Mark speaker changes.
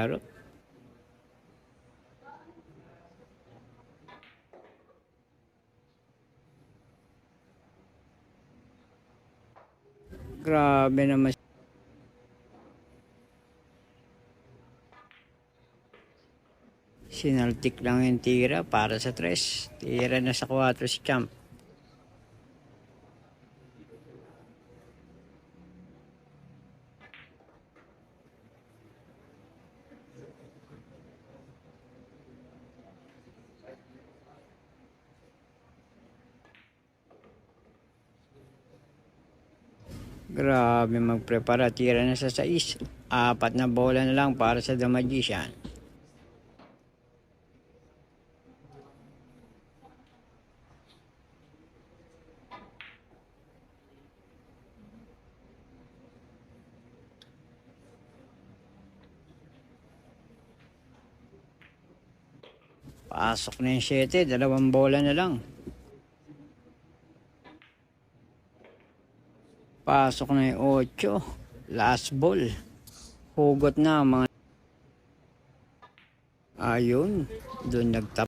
Speaker 1: laro. Grabe naman. Sinaltik lang yung tira para sa 3. Tira na sa 4 si Champ. Grabe magprepara. Tira na sa 6. 4 na bola na lang para sa The Magician. Pasok na yung 7. 2 bola na lang. Pasok na yung 8. Last ball. Hugot na mga. Ayun. Doon nagtap.